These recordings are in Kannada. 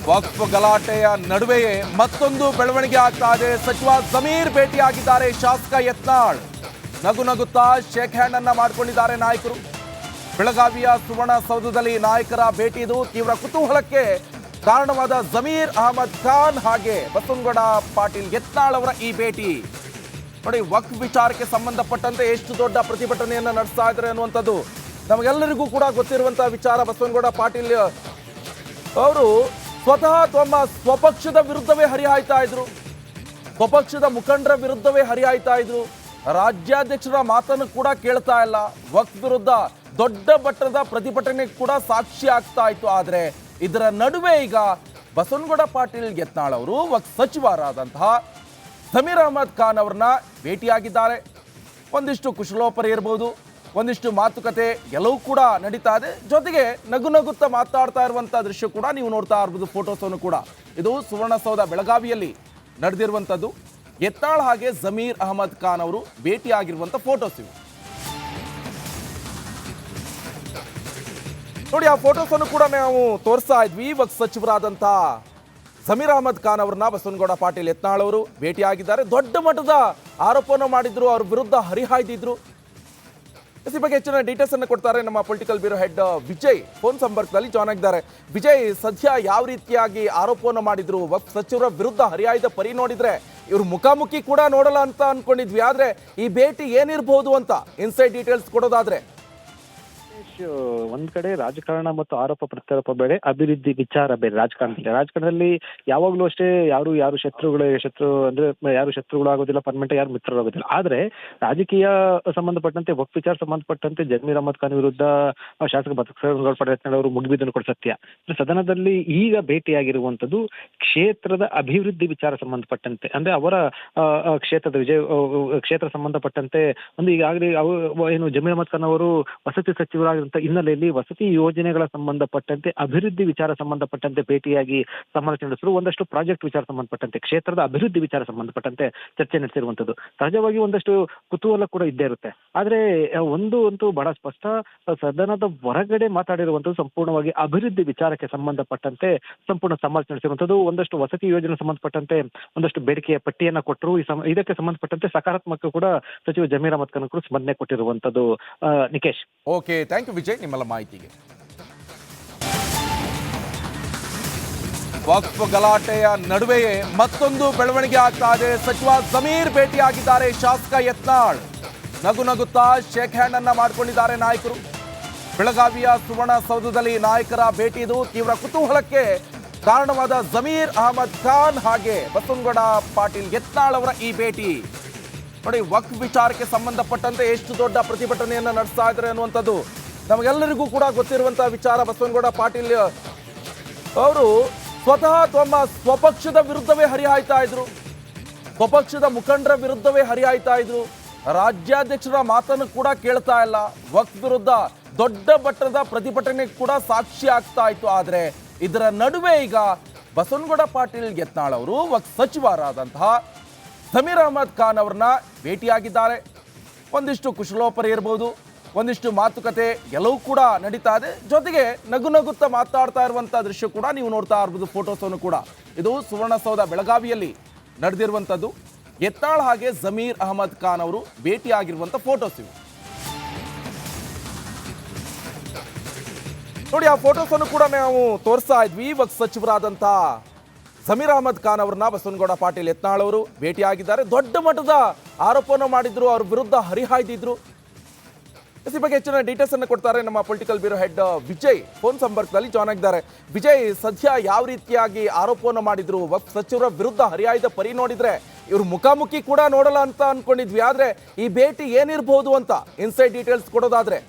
ವಕ್ಫ್ ಗಲಾಟೆಯ ನಡುವೆಯೇ ಮತ್ತೊಂದು ಬೆಳವಣಿಗೆ ಆಗ್ತಾ ಇದೆ. ಸಚಿವ ಜಮೀರ್ ಭೇಟಿಯಾಗಿದ್ದಾರೆ ಶಾಸಕ ಯತ್ನಾಳ್. ನಗು ನಗುತ್ತಾ ಶೇಕ್ ಹ್ಯಾಂಡ್ ಅನ್ನ ಮಾಡಿಕೊಂಡಿದ್ದಾರೆ ನಾಯಕರು. ಬೆಳಗಾವಿಯ ಸುವರ್ಣಸೌಧದಲ್ಲಿ ನಾಯಕರ ಭೇಟಿ ಇದು ತೀವ್ರ ಕುತೂಹಲಕ್ಕೆ ಕಾರಣವಾದ ಜಮೀರ್ ಅಹಮದ್ ಖಾನ್ ಹಾಗೆ ಬಸವನಗೌಡ ಪಾಟೀಲ್ ಯತ್ನಾಳ್ ಅವರ ಈ ಭೇಟಿ ನೋಡಿ, ವಕ್ಫ್ ವಿಚಾರಕ್ಕೆ ಸಂಬಂಧಪಟ್ಟಂತೆ ಎಷ್ಟು ದೊಡ್ಡ ಪ್ರತಿಭಟನೆಯನ್ನು ನಡೆಸ್ತಾ ಇದ್ದಾರೆ ಅನ್ನುವಂಥದ್ದು ನಮಗೆಲ್ಲರಿಗೂ ಕೂಡ ಗೊತ್ತಿರುವಂತಹ ವಿಚಾರ. ಬಸವನಗೌಡ ಪಾಟೀಲ್ ಅವರು ಸ್ವತಃ ತಮ್ಮ ಸ್ವಪಕ್ಷದ ವಿರುದ್ಧವೇ ಹರಿಹಾಯ್ತಾ ಇದ್ರು, ಸ್ವಪಕ್ಷದ ಮುಖಂಡರ ವಿರುದ್ಧವೇ ಹರಿಹಾಯ್ತಾ ಇದ್ರು. ರಾಜ್ಯಾಧ್ಯಕ್ಷರ ಮಾತನ್ನು ಕೂಡ ಕೇಳ್ತಾ ಇಲ್ಲ. ವಕ್ಫ್ ವಿರುದ್ಧ ದೊಡ್ಡ ಮಟ್ಟದ ಪ್ರತಿಭಟನೆ ಕೂಡ ಸಾಕ್ಷಿ ಆಗ್ತಾ ಇತ್ತು. ಆದರೆ ಇದರ ನಡುವೆ ಈಗ ಬಸವನಗೌಡ ಪಾಟೀಲ್ ಯತ್ನಾಳ್ ಅವರು ವಕ್ಫ್ ಸಚಿವರಾದಂತಹ ಜಮೀರ್ ಅಹಮದ್ ಖಾನ್ ಅವ್ರನ್ನ ಭೇಟಿಯಾಗಿದ್ದಾರೆ. ಒಂದಿಷ್ಟು ಕುಶಲೋಪರಿ ಇರ್ಬೋದು, ಒಂದಿಷ್ಟು ಮಾತುಕತೆ ಎಲ್ಲವೂ ಕೂಡ ನಡೀತಾ ಇದೆ. ಜೊತೆಗೆ ನಗು ನಗುತ್ತಾ ಮಾತಾಡ್ತಾ ಇರುವಂಥ ದೃಶ್ಯ ಕೂಡ ನೀವು ನೋಡ್ತಾ ಇರ್ಬೋದು, ಫೋಟೋಸನ್ನು ಕೂಡ. ಇದು ಸುವರ್ಣಸೌಧ ಬೆಳಗಾವಿಯಲ್ಲಿ ನಡೆದಿರುವಂಥದ್ದು. ಯತ್ನಾಳ್ ಹಾಗೆ ಜಮೀರ್ ಅಹಮದ್ ಖಾನ್ ಅವರು ಭೇಟಿಯಾಗಿರುವಂಥ ಫೋಟೋಸ್ ಇವು ನೋಡಿ. ಆ ಫೋಟೋಸನ್ನು ಕೂಡ ನಾವು ತೋರಿಸ್ತಾ ಇದ್ವಿ. ವಕ್ಫ್ ಸಚಿವರಾದಂಥ ಜಮೀರ್ ಅಹಮದ್ ಖಾನ್ ಅವ್ರನ್ನ ಬಸವನಗೌಡ ಪಾಟೀಲ್ ಯತ್ನಾಳ್ ಅವರು ಭೇಟಿಯಾಗಿದ್ದಾರೆ. ದೊಡ್ಡ ಮಟ್ಟದ ಆರೋಪವನ್ನು ಮಾಡಿದ್ರು, ಅವ್ರ ವಿರುದ್ಧ ಹರಿಹಾಯ್ದಿದ್ರು. ಈ ಬಗ್ಗೆ ಹೆಚ್ಚಿನ ಡೀಟೇಲ್ಸ್ ಅನ್ನು ಕೊಡ್ತಾರೆ ನಮ್ಮ political bureau head Vijay. Phone ಸಂಪರ್ಕದಲ್ಲಿ ಜಾಯ್ನ್ ಆಗಿದ್ದಾರೆ. ವಿಜಯ್, ಸದ್ಯ ಯಾವ ರೀತಿಯಾಗಿ ಆರೋಪವನ್ನು ಮಾಡಿದ್ರು, ವಕ್ಫ್ ಸಚಿವರ ವಿರುದ್ಧ ಹರಿಹಾಯ್ದ ಪರಿ ನೋಡಿದ್ರೆ ಇವ್ರು ಮುಖಾಮುಖಿ ಕೂಡ ನೋಡಲ್ಲ ಅಂತ ಅನ್ಕೊಂಡಿದ್ವಿ. ಆದ್ರೆ ಈ ಭೇಟಿ ಏನಿರಬಹುದು ಅಂತ ಇನ್ಸೈಡ್ ಡೀಟೇಲ್ಸ್ ಕೊಡೋದಾದ್ರೆ? ಒಂದ್ ಕಡೆ ರಾಜಕಾರಣ ಮತ್ತು ಆರೋಪ ಪ್ರತ್ಯಾರೋಪ ಬೇರೆ, ಅಭಿವೃದ್ಧಿ ವಿಚಾರ ಬೇರೆ. ರಾಜಕಾರಣದಲ್ಲಿ ಯಾವಾಗ್ಲೂ ಅಷ್ಟೇ ಯಾರು ಶತ್ರು ಅಂದ್ರೆ ಯಾರು ಶತ್ರುಗಳು ಆಗೋದಿಲ್ಲ, ಪರ್ಮನೆಂಟ್ ಯಾರು ಮಿತ್ರರಾಗೋದಿಲ್ಲ. ಆದ್ರೆ ರಾಜಕೀಯ ಸಂಬಂಧಪಟ್ಟಂತೆ ವಕ್ಫ್ ವಿಚಾರ ಸಂಬಂಧಪಟ್ಟಂತೆ ಜಮೀರ್ ಅಹಮದ್ ಖಾನ್ ವಿರುದ್ಧ ಶಾಸಕ ಬಸವನಗೌಡ ಪಾಟೀಲ್ ಯತ್ನಾಳ್ ಅವರು ಮುಗಿಬಿದ್ದನ್ನು ಕೊಡ ಸತ್ಯ. ಸದನದಲ್ಲಿ ಈಗ ಭೇಟಿಯಾಗಿರುವಂತದ್ದು ಕ್ಷೇತ್ರದ ಅಭಿವೃದ್ಧಿ ವಿಚಾರ ಸಂಬಂಧಪಟ್ಟಂತೆ, ಅಂದ್ರೆ ಅವರ ಕ್ಷೇತ್ರದ ಕ್ಷೇತ್ರ ಸಂಬಂಧಪಟ್ಟಂತೆ ಒಂದು ಈಗಾಗಲೇ ಏನು ಜಮೀರ್ ಅಹಮದ್ ಖಾನ್ ಅವರು ವಸತಿ ಸಚಿವರಾಗಿರುವಂತಹ ಹಿನ್ನೆಲೆಯಲ್ಲಿ ವಸತಿ ಯೋಜನೆಗಳ ಸಂಬಂಧಪಟ್ಟಂತೆ ಅಭಿವೃದ್ಧಿ ವಿಚಾರ ಸಂಬಂಧಪಟ್ಟಂತೆ ಭೇಟಿಯಾಗಿ ಸಮಾಲೋಚನೆ ನಡೆಸಿದ್ರು. ಒಂದಷ್ಟು ಪ್ರಾಜೆಕ್ಟ್ ವಿಚಾರ ಸಂಬಂಧಪಟ್ಟಂತೆ, ಕ್ಷೇತ್ರದ ಅಭಿವೃದ್ಧಿ ವಿಚಾರ ಸಂಬಂಧಪಟ್ಟಂತೆ ಚರ್ಚೆ ನಡೆಸಿರುವಂತದ್ದು. ಸಹಜವಾಗಿ ಒಂದಷ್ಟು ಕುತೂಹಲ ಕೂಡ ಇದ್ದೇ ಇರುತ್ತೆ. ಆದ್ರೆ ಒಂದು ಅಂತೂ ಬಹಳ ಸ್ಪಷ್ಟ, ಸದನದ ಹೊರಗಡೆ ಮಾತಾಡಿರುವಂತದ್ದು ಸಂಪೂರ್ಣವಾಗಿ ಅಭಿವೃದ್ಧಿ ವಿಚಾರಕ್ಕೆ ಸಂಬಂಧಪಟ್ಟಂತೆ ಸಂಪೂರ್ಣ ಸಮಾಲೋಚನೆ ನಡೆಸಿರುವಂತದ್ದು. ಒಂದಷ್ಟು ವಸತಿ ಯೋಜನೆ ಸಂಬಂಧಪಟ್ಟಂತೆ ಒಂದಷ್ಟು ಬೇಡಿಕೆಯ ಪಟ್ಟಿಯನ್ನ ಕೊಟ್ಟರು. ಇದಕ್ಕೆ ಸಂಬಂಧಪಟ್ಟಂತೆ ಸಕಾರಾತ್ಮಕ ಕೂಡ ಸಚಿವ ಜಮೀರ್ ಅಹಮದ್ ಖಾನ್ ಕೂಡ ಸ್ಪಂದನೆ ಕೊಟ್ಟಿರುವಂತದ್ದು. Nikesh, okay, thank you Vijay ನಿಮ್ಮೆಲ್ಲ ಮಾಹಿತಿಗೆ. ವಕ್ಫ್ ಗಲಾಟೆಯ ನಡುವೆಯೇ ಮತ್ತೊಂದು ಬೆಳವಣಿಗೆ ಆಗ್ತಾ ಇದೆ. ಸಚಿವ ಜಮೀರ್ ಭೇಟಿಯಾಗಿದ್ದಾರೆ ಶಾಸಕ ಯತ್ನಾಳ್. ನಗು ನಗುತ್ತಾ ಶೇಕ್ ಹ್ಯಾಂಡ್ ಅನ್ನ ಮಾಡಿಕೊಂಡಿದ್ದಾರೆ ನಾಯಕರು. ಬೆಳಗಾವಿಯ ಸುವರ್ಣಸೌಧದಲ್ಲಿ ನಾಯಕರ ಭೇಟಿ ಇದು ತೀವ್ರ ಕುತೂಹಲಕ್ಕೆ ಕಾರಣವಾದ ಜಮೀರ್ ಅಹಮದ್ ಖಾನ್ ಹಾಗೆ ಬಸವನಗೌಡ ಪಾಟೀಲ್ ಯತ್ನಾಳ್ ಅವರ ಈ ಭೇಟಿ ನೋಡಿ, ವಕ್ಫ್ ವಿಚಾರಕ್ಕೆ ಸಂಬಂಧಪಟ್ಟಂತೆ ಎಷ್ಟು ದೊಡ್ಡ ಪ್ರತಿಭಟನೆಯನ್ನು ನಡೆಸ್ತಾ ಇದ್ದಾರೆ ಅನ್ನುವಂಥದ್ದು ನಮಗೆಲ್ಲರಿಗೂ ಕೂಡ ಗೊತ್ತಿರುವಂತಹ ವಿಚಾರ. ಬಸವನಗೌಡ ಪಾಟೀಲ್ ಅವರು ಸ್ವತಃ ತಮ್ಮ ಸ್ವಪಕ್ಷದ ವಿರುದ್ಧವೇ ಹರಿಹಾಯ್ತಾ ಇದ್ರು, ಸ್ವಪಕ್ಷದ ಮುಖಂಡರ ವಿರುದ್ಧವೇ ಹರಿಹಾಯ್ತಾ ಇದ್ರು. ರಾಜ್ಯಾಧ್ಯಕ್ಷರ ಮಾತನ್ನು ಕೂಡ ಕೇಳ್ತಾ ಇಲ್ಲ. ವಕ್ಫ್ ವಿರುದ್ಧ ದೊಡ್ಡ ಮಟ್ಟದ ಪ್ರತಿಭಟನೆ ಕೂಡ ಸಾಕ್ಷಿ ಆಗ್ತಾ ಇತ್ತು. ಆದ್ರೆ ಇದರ ನಡುವೆ ಈಗ ಬಸವನಗೌಡ ಪಾಟೀಲ್ ಯತ್ನಾಳ್ ಅವರು ವಕ್ಫ್ ಸಚಿವರಾದಂತಹ ಜಮೀರ್ ಅಹಮದ್ ಖಾನ್ ಅವ್ರನ್ನ ಭೇಟಿಯಾಗಿದ್ದಾರೆ. ಒಂದಿಷ್ಟು ಕುಶಲೋಪರಿ ಇರ್ಬೋದು, ಒಂದಿಷ್ಟು ಮಾತುಕತೆ ಎಲ್ಲವೂ ಕೂಡ ನಡೀತಾ ಇದೆ. ಜೊತೆಗೆ ನಗು ನಗುತ್ತಾ ಮಾತಾಡ್ತಾ ಇರುವಂಥ ದೃಶ್ಯ ಕೂಡ ನೀವು ನೋಡ್ತಾ ಇರ್ಬೋದು, ಫೋಟೋಸನ್ನು ಕೂಡ. ಇದು ಸುವರ್ಣಸೌಧ ಬೆಳಗಾವಿಯಲ್ಲಿ ನಡೆದಿರುವಂಥದ್ದು. ಯತ್ನಾಳ್ ಹಾಗೆ ಜಮೀರ್ ಅಹಮದ್ ಖಾನ್ ಅವರು ಭೇಟಿಯಾಗಿರುವಂಥ ಫೋಟೋಸ್ ಇವು ನೋಡಿ. ಆ ಫೋಟೋಸನ್ನು ಕೂಡ ನಾವು ತೋರಿಸ್ತಾ ಇದ್ವಿ. ವಕ್ಫ್ ಸಚಿವರಾದಂಥ ಜಮೀರ್ ಅಹಮದ್ ಖಾನ್ ಅವ್ರನ್ನ ಬಸವನಗೌಡ ಪಾಟೀಲ್ ಯತ್ನಾಳ್ ಅವರು ಭೇಟಿಯಾಗಿದ್ದಾರೆ. ದೊಡ್ಡ ಮಟ್ಟದ ಆರೋಪವನ್ನು ಮಾಡಿದ್ರು, ಅವ್ರ ವಿರುದ್ಧ ಹರಿಹಾಯ್ದಿದ್ರು. ಈ ಬಗ್ಗೆ ಹೆಚ್ಚಿನ ಡೀಟೇಲ್ಸ್ ಅನ್ನು ಕೊಡ್ತಾರೆ ನಮ್ಮ political bureau head Vijay. Phone ಸಂಪರ್ಕದಲ್ಲಿ ಜಾಯ್ನ್ ಆಗಿದ್ದಾರೆ. ವಿಜಯ್, ಸದ್ಯ ಯಾವ ರೀತಿಯಾಗಿ ಆರೋಪವನ್ನು ಮಾಡಿದ್ರು, ವಕ್ಫ್ ಸಚಿವರ ವಿರುದ್ಧ ಹರಿಹಾಯ್ದ ಪರಿ ನೋಡಿದ್ರೆ ಇವ್ರು ಮುಖಾಮುಖಿ ಕೂಡ ನೋಡಲ್ಲ ಅಂತ ಅನ್ಕೊಂಡಿದ್ವಿ. ಆದ್ರೆ ಈ ಭೇಟಿ ಏನಿರಬಹುದು ಅಂತ ಇನ್ಸೈಡ್ ಡೀಟೇಲ್ಸ್ ಕೊಡೋದಾದ್ರೆ?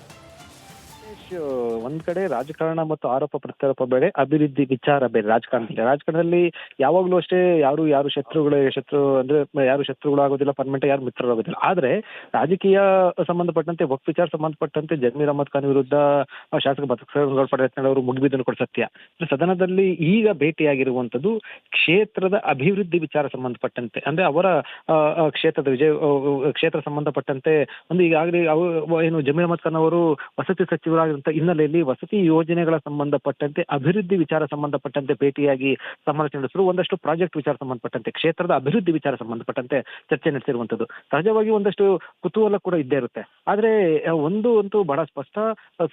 ಒಂದ್ ಕಡೆ ರಾಜಕಾರಣ ಮತ್ತು ಆರೋಪ ಪ್ರತ್ಯಾರೋಪ ಬೇರೆ, ಅಭಿವೃದ್ಧಿ ವಿಚಾರ ಬೇರೆ. ರಾಜಕಾರಣದಲ್ಲಿ ಯಾವಾಗ್ಲೂ ಅಷ್ಟೇ ಯಾರು ಶತ್ರು ಅಂದ್ರೆ ಯಾರು ಶತ್ರುಗಳು ಆಗೋದಿಲ್ಲ, ಪರ್ಮನೆಂಟ್ ಯಾರು ಮಿತ್ರರಾಗೋದಿಲ್ಲ. ಆದ್ರೆ ರಾಜಕೀಯ ಸಂಬಂಧಪಟ್ಟಂತೆ ವಕ್ಫ್ ವಿಚಾರ ಸಂಬಂಧಪಟ್ಟಂತೆ ಜಮೀರ್ ಅಹಮದ್ ಖಾನ್ ವಿರುದ್ಧ ಶಾಸಕ ಬಸವನಗೌಡ ಪಾಟೀಲ್ ಯತ್ನಾಳ್ ಅವರು ಮುಗಿಬಿದ್ದನ್ನು ಕೊಡ ಸತ್ಯ. ಸದನದಲ್ಲಿ ಈಗ ಭೇಟಿಯಾಗಿರುವಂತದ್ದು ಕ್ಷೇತ್ರದ ಅಭಿವೃದ್ಧಿ ವಿಚಾರ ಸಂಬಂಧಪಟ್ಟಂತೆ, ಅಂದ್ರೆ ಅವರ ಕ್ಷೇತ್ರದ ಕ್ಷೇತ್ರ ಸಂಬಂಧಪಟ್ಟಂತೆ ಒಂದು ಈಗಾಗಲೇ ಏನು ಜಮೀರ್ ಅಹಮದ್ ಖಾನ್ ಅವರು ವಸತಿ ಸಚಿವರಾಗಿ ಸಚಿವರಾಗಿರುವಂತಹ ಹಿನ್ನೆಲೆಯಲ್ಲಿ ವಸತಿ ಯೋಜನೆಗಳ ಸಂಬಂಧಪಟ್ಟಂತೆ ಅಭಿವೃದ್ಧಿ ವಿಚಾರ ಸಂಬಂಧಪಟ್ಟಂತೆ ಭೇಟಿಯಾಗಿ ಸಮಾಲೋಚನೆ ನಡೆಸಿದ್ರು. ಒಂದಷ್ಟು ಪ್ರಾಜೆಕ್ಟ್ ವಿಚಾರ ಸಂಬಂಧಪಟ್ಟಂತೆ ಕ್ಷೇತ್ರದ ಅಭಿವೃದ್ಧಿ ವಿಚಾರ ಸಂಬಂಧಪಟ್ಟಂತೆ ಚರ್ಚೆ ನಡೆಸಿರುವಂತದ್ದು. ಸಹಜವಾಗಿ ಒಂದಷ್ಟು ಕುತೂಹಲ ಕೂಡ ಇದ್ದೇ ಇರುತ್ತೆ. ಆದ್ರೆ ಒಂದು ಅಂತೂ ಬಹಳ ಸ್ಪಷ್ಟ,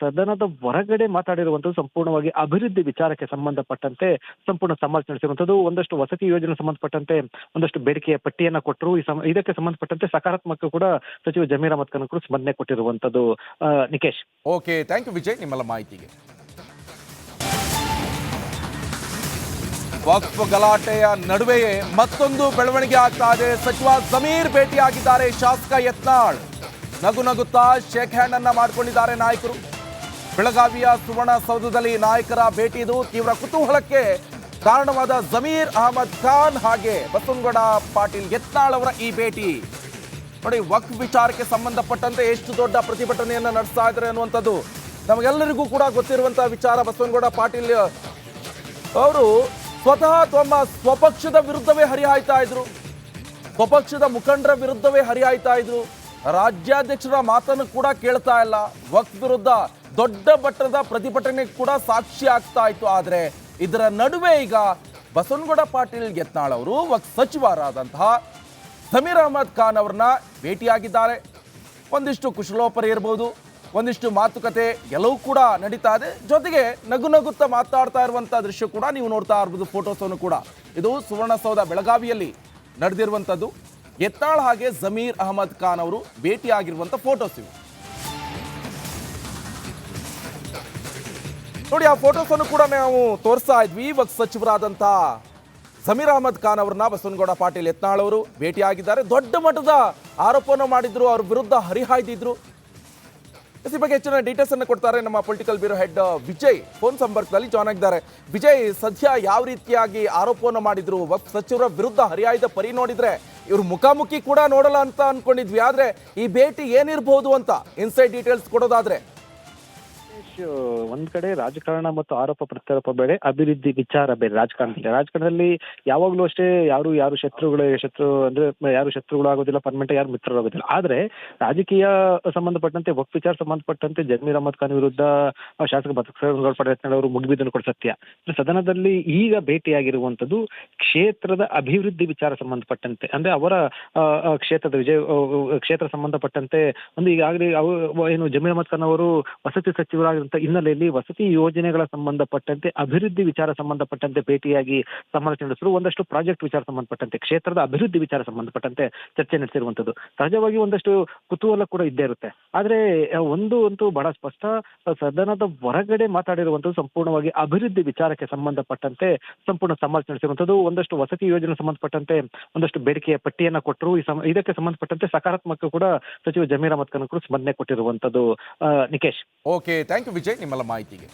ಸದನದ ಹೊರಗಡೆ ಮಾತಾಡಿರುವಂತದ್ದು ಸಂಪೂರ್ಣವಾಗಿ ಅಭಿವೃದ್ಧಿ ವಿಚಾರಕ್ಕೆ ಸಂಬಂಧಪಟ್ಟಂತೆ ಸಂಪೂರ್ಣ ಸಮಾಲೋಚನೆ ನಡೆಸಿರುವಂತದ್ದು. ಒಂದಷ್ಟು ವಸತಿ ಯೋಜನೆ ಸಂಬಂಧಪಟ್ಟಂತೆ ಒಂದಷ್ಟು ಬೇಡಿಕೆಯ ಪಟ್ಟಿಯನ್ನ ಕೊಟ್ಟರು. ಇದಕ್ಕೆ ಸಂಬಂಧಪಟ್ಟಂತೆ ಸಕಾರಾತ್ಮಕ ಕೂಡ ಸಚಿವ ಜಮೀರ್ ಅಹಮದ್ ಖಾನ್ ಕೂಡ ಸ್ಪಂದನೆ ಕೊಟ್ಟಿರುವಂತದ್ದು. Nikesh. Okay, thank you Vijay ನಿಮ್ಮೆಲ್ಲ ಮಾಹಿತಿಗೆ. ವಕ್ಫ್ ಗಲಾಟೆಯ ನಡುವೆಯೇ ಮತ್ತೊಂದು ಬೆಳವಣಿಗೆ ಆಗ್ತಾ ಇದೆ. ಸಚಿವ ಜಮೀರ್ ಭೇಟಿಯಾಗಿದ್ದಾರೆ ಶಾಸಕ ಯತ್ನಾಳ್. ನಗು ನಗುತ್ತಾ ಶೇಕ್ ಹ್ಯಾಂಡ್ ಅನ್ನ ಮಾಡಿಕೊಂಡಿದ್ದಾರೆ ನಾಯಕರು. ಬೆಳಗಾವಿಯ ಸುವರ್ಣಸೌಧದಲ್ಲಿ ನಾಯಕರ ಭೇಟಿ ಇದು. ತೀವ್ರ ಕುತೂಹಲಕ್ಕೆ ಕಾರಣವಾದ ಜಮೀರ್ ಅಹಮದ್ ಖಾನ್ ಹಾಗೆ ಬಸವನಗೌಡ ಪಾಟೀಲ್ ಯತ್ನಾಳ್ ಅವರ ಈ ಭೇಟಿ ನೋಡಿ, ವಕ್ಫ್ ವಿಚಾರಕ್ಕೆ ಸಂಬಂಧಪಟ್ಟಂತೆ ಎಷ್ಟು ದೊಡ್ಡ ಪ್ರತಿಭಟನೆಯನ್ನು ನಡೆಸ್ತಾ ಇದ್ದಾರೆ ಅನ್ನುವಂಥದ್ದು ನಮಗೆಲ್ಲರಿಗೂ ಕೂಡ ಗೊತ್ತಿರುವಂತಹ ವಿಚಾರ. ಬಸವನಗೌಡ ಪಾಟೀಲ್ ಅವರು ಸ್ವತಃ ತಮ್ಮ ಸ್ವಪಕ್ಷದ ವಿರುದ್ಧವೇ ಹರಿಹಾಯ್ತಾ ಇದ್ರು, ಸ್ವಪಕ್ಷದ ಮುಖಂಡರ ವಿರುದ್ಧವೇ ಹರಿಹಾಯ್ತಾ ಇದ್ರು. ರಾಜ್ಯಾಧ್ಯಕ್ಷರ ಮಾತನ್ನು ಕೂಡ ಕೇಳ್ತಾ ಇಲ್ಲ. ವಕ್ಫ್ ವಿರುದ್ಧ ದೊಡ್ಡ ಮಟ್ಟದ ಪ್ರತಿಭಟನೆ ಕೂಡ ಸಾಕ್ಷಿ ಆಗ್ತಾ ಇತ್ತು. ಆದರೆ ಇದರ ನಡುವೆ ಈಗ ಬಸವನಗೌಡ ಪಾಟೀಲ್ ಯತ್ನಾಳ್ ಅವರು ವಕ್ಫ್ ಸಚಿವರಾದಂತಹ ಜಮೀರ್ ಅಹಮದ್ ಖಾನ್ ಅವ್ರನ್ನ ಭೇಟಿಯಾಗಿದ್ದಾರೆ. ಒಂದಿಷ್ಟು ಕುಶಲೋಪರಿ ಇರ್ಬೋದು, ಒಂದಿಷ್ಟು ಮಾತುಕತೆ ಎಲ್ಲವೂ ಕೂಡ ನಡೀತಾ ಇದೆ. ಜೊತೆಗೆ ನಗು ನಗುತ್ತಾ ಮಾತಾಡ್ತಾ ಇರುವಂಥ ದೃಶ್ಯ ಕೂಡ ನೀವು ನೋಡ್ತಾ ಇರ್ಬೋದು. ಫೋಟೋಸನ್ನು ಕೂಡ ಇದು ಸುವರ್ಣಸೌಧ ಬೆಳಗಾವಿಯಲ್ಲಿ ನಡೆದಿರುವಂಥದ್ದು. ಯತ್ನಾಳ್ ಹಾಗೆ ಜಮೀರ್ ಅಹಮದ್ ಖಾನ್ ಅವರು ಭೇಟಿಯಾಗಿರುವಂಥ ಫೋಟೋಸ್ ಇವು ನೋಡಿ. ಆ ಫೋಟೋಸ್ ಅನ್ನು ಕೂಡ ನಾವು ತೋರಿಸ್ತಾ ಇದ್ವಿ. ವಕ್ಫ್ ಸಚಿವರಾದಂಥ ಜಮೀರ್ ಅಹಮದ್ ಖಾನ್ ಅವರನ್ನ ಬಸವನಗೌಡ ಪಾಟೀಲ್ ಯತ್ನಾಳ್ ಅವರು ಭೇಟಿಯಾಗಿದ್ದಾರೆ. ದೊಡ್ಡ ಮಟ್ಟದ ಆರೋಪವನ್ನು ಮಾಡಿದ್ರು, ಅವ್ರ ವಿರುದ್ಧ ಹರಿಹಾಯ್ದಿದ್ರು. ಈ ಬಗ್ಗೆ ಹೆಚ್ಚಿನ ಡೀಟೇಲ್ಸ್ ಅನ್ನು ಕೊಡ್ತಾರೆ ನಮ್ಮ political bureau head Vijay. Phone ಸಂಪರ್ಕದಲ್ಲಿ ಜಾಯ್ನ್ ಆಗಿದ್ದಾರೆ. ವಿಜಯ್, ಸದ್ಯ ಯಾವ ರೀತಿಯಾಗಿ ಆರೋಪವನ್ನು ಮಾಡಿದ್ರು? ವಕ್ಫ್ ಸಚಿವರ ವಿರುದ್ಧ ಹರಿಹಾಯ್ದ ಪರಿ ನೋಡಿದ್ರೆ ಇವ್ರು ಮುಖಾಮುಖಿ ಕೂಡ ನೋಡಲ್ಲ ಅಂತ ಅನ್ಕೊಂಡಿದ್ವಿ. ಆದ್ರೆ ಈ ಭೇಟಿ ಏನಿರಬಹುದು ಅಂತ ಇನ್ಸೈಡ್ ಡೀಟೇಲ್ಸ್ ಕೊಡೋದಾದ್ರೆ? ಒಂದ್ ಕಡೆ ರಾಜಕಾರಣ ಮತ್ತು ಆರೋಪ ಪ್ರತ್ಯಾರೋಪ ಬೇರೆ, ಅಭಿವೃದ್ಧಿ ವಿಚಾರ ಬೇರೆ. ರಾಜಕಾರಣದಲ್ಲಿ ಯಾವಾಗ್ಲೂ ಅಷ್ಟೇ ಯಾರು ಶತ್ರು ಅಂದ್ರೆ ಯಾರು ಶತ್ರುಗಳು ಆಗೋದಿಲ್ಲ, ಪರ್ಮನೆಂಟ್ ಯಾರು ಮಿತ್ರರಾಗೋದಿಲ್ಲ. ಆದ್ರೆ ರಾಜಕೀಯ ಸಂಬಂಧಪಟ್ಟಂತೆ ವಕ್ಫ್ ವಿಚಾರ ಸಂಬಂಧಪಟ್ಟಂತೆ ಜಮೀರ್ ಅಹಮದ್ ಖಾನ್ ವಿರುದ್ಧ ಶಾಸಕ ಬಸವನಗೌಡ ಪಾಟೀಲ್ ಅವರು ಮುಗಿಬಿದ್ದನ್ನು ಕೊಡ ಸತ್ಯ. ಸದನದಲ್ಲಿ ಈಗ ಭೇಟಿಯಾಗಿರುವಂತದ್ದು ಕ್ಷೇತ್ರದ ಅಭಿವೃದ್ಧಿ ವಿಚಾರ ಸಂಬಂಧಪಟ್ಟಂತೆ, ಅಂದ್ರೆ ಅವರ ಕ್ಷೇತ್ರದ ಕ್ಷೇತ್ರ ಸಂಬಂಧಪಟ್ಟಂತೆ ಒಂದು ಈಗಾಗಲೇ ಏನು ಜಮೀರ್ ಅಹಮದ್ ಖಾನ್ ಅವರು ವಸತಿ ಸಚಿವರಾಗಿರುವಂತಹ ಹಿನ್ನೆಲೆಯಲ್ಲಿ ವಸತಿ ಯೋಜನೆಗಳ ಸಂಬಂಧಪಟ್ಟಂತೆ ಅಭಿವೃದ್ಧಿ ವಿಚಾರ ಸಂಬಂಧಪಟ್ಟಂತೆ ಭೇಟಿಯಾಗಿ ಸಮಾಲೋಚನೆ ನಡೆಸಿದ್ರು. ಒಂದಷ್ಟು ಪ್ರಾಜೆಕ್ಟ್ ವಿಚಾರ ಸಂಬಂಧಪಟ್ಟಂತೆ ಕ್ಷೇತ್ರದ ಅಭಿವೃದ್ಧಿ ವಿಚಾರ ಸಂಬಂಧಪಟ್ಟಂತೆ ಚರ್ಚೆ ನಡೆಸಿರುವಂತದ್ದು. ಸಹಜವಾಗಿ ಒಂದಷ್ಟು ಕುತೂಹಲ ಕೂಡ ಇದ್ದೇ ಇರುತ್ತೆ. ಆದ್ರೆ ಒಂದು ಅಂತೂ ಬಹಳ ಸ್ಪಷ್ಟ, ಸದನದ ಹೊರಗಡೆ ಮಾತಾಡಿರುವಂತದ್ದು ಸಂಪೂರ್ಣವಾಗಿ ಅಭಿವೃದ್ಧಿ ವಿಚಾರಕ್ಕೆ ಸಂಬಂಧಪಟ್ಟಂತೆ ಸಂಪೂರ್ಣ ಸಮಾಲೋಚನೆ ನಡೆಸಿರುವಂತದ್ದು. ಒಂದಷ್ಟು ವಸತಿ ಯೋಜನೆ ಸಂಬಂಧಪಟ್ಟಂತೆ ಒಂದಷ್ಟು ಬೇಡಿಕೆಯ ಪಟ್ಟಿಯನ್ನ ಕೊಟ್ಟರು. ಇದಕ್ಕೆ ಸಂಬಂಧಪಟ್ಟಂತೆ ಸಕಾರಾತ್ಮಕ ಕೂಡ ಸಚಿವ ಜಮೀರ್ ಅಹಮದ್ ಖಾನ್ ಕೂಡ ಸ್ಪಂದನೆ ಕೊಟ್ಟಿರುವಂತದ್ದು. Nikesh. Okay, thank you Vijay ನಿಮ್ಮೆಲ್ಲ ಮಾಹಿತಿಗೆ.